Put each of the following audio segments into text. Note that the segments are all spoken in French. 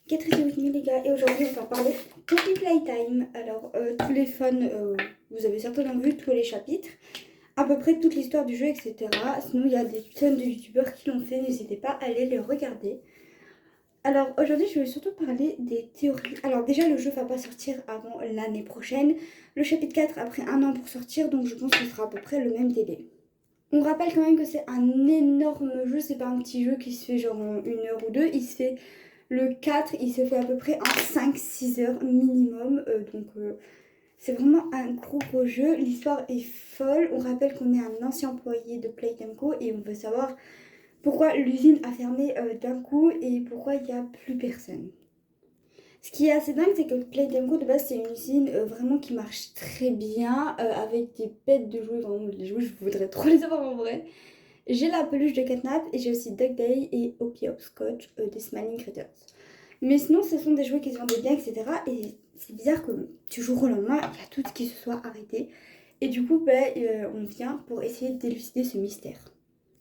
Catherine avec nous les gars, et aujourd'hui on va parler Poppy Playtime. Alors tous les fans, vous avez certainement vu tous les chapitres, à peu près toute l'histoire du jeu, etc. Sinon il y a des tonnes de youtubeurs qui l'ont fait, n'hésitez pas à aller les regarder. Alors aujourd'hui je vais surtout parler des théories. Alors déjà le jeu va pas sortir avant l'année prochaine, le chapitre 4 après un an pour sortir, donc je pense que ce sera à peu près le même délai. On rappelle quand même que c'est un énorme jeu, c'est pas un petit jeu qui se fait genre en 1 heure ou deux, il se fait le 4, il se fait à peu près en 5-6 heures minimum, c'est vraiment un gros jeu, l'histoire est folle. On rappelle qu'on est un ancien employé de Playtime Co et on veut savoir pourquoi l'usine a fermé d'un coup et pourquoi il n'y a plus personne. Ce qui est assez dingue, c'est que Playtime Co de base c'est une usine vraiment qui marche très bien avec des bêtes de jouets, vraiment les jouets je voudrais trop les avoir en vrai. J'ai la peluche de Catnap et j'ai aussi Duck Day et Hoppy Hopscotch des Smiling Critters. Mais sinon ce sont des jouets qui se vendaient bien, etc. Et c'est bizarre que du jour au lendemain il y a tout qui se soit arrêté. Et du coup on vient pour essayer d'élucider ce mystère.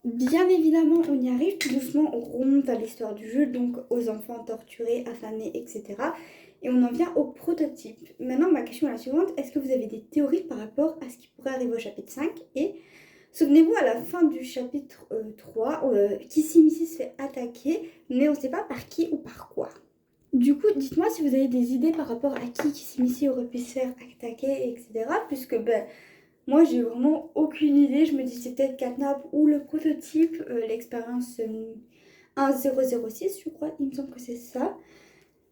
Bien évidemment, on y arrive tout doucement, on remonte à l'histoire du jeu, donc aux enfants torturés, affamés, etc. Et on en vient au prototype. Maintenant, ma question est la suivante, est-ce que vous avez des théories par rapport à ce qui pourrait arriver au chapitre 5? Et souvenez-vous, à la fin du chapitre 3, Kissy Missy se fait attaquer, mais on ne sait pas par qui ou par quoi. Du coup, dites-moi si vous avez des idées par rapport à qui Kissy Missy aurait pu se faire attaquer, etc. Puisque moi, j'ai vraiment aucune idée. Je me dis c'est peut-être Catnap ou le prototype, l'expérience 1006, je crois. Il me semble que c'est ça.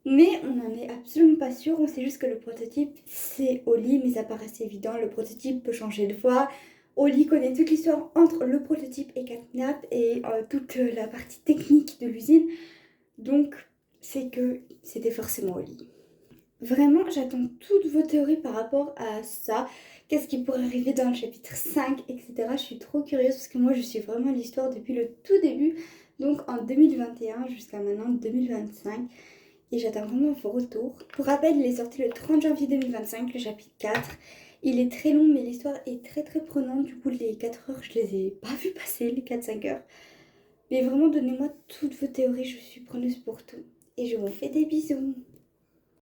Mais on n'en est absolument pas sûr. On sait juste que le prototype, c'est Oli, mais ça paraît assez évident. Le prototype peut changer de voix. Oli connaît toute l'histoire entre le prototype et Catnap et toute la partie technique de l'usine. Donc, c'est que c'était forcément Oli. Vraiment, j'attends toutes vos théories par rapport à ça. Qu'est-ce qui pourrait arriver dans le chapitre 5, etc. Je suis trop curieuse parce que moi, je suis vraiment l'histoire depuis le tout début. Donc en 2021 jusqu'à maintenant 2025. Et j'attends vraiment vos retours. Pour rappel, il est sorti le 30 janvier 2025, le chapitre 4. Il est très long, mais l'histoire est très prenante. Du coup, les 4 heures, je les ai pas vues passer, les 4-5 heures. Mais vraiment, donnez-moi toutes vos théories, je suis preneuse pour tout. Et je vous fais des bisous.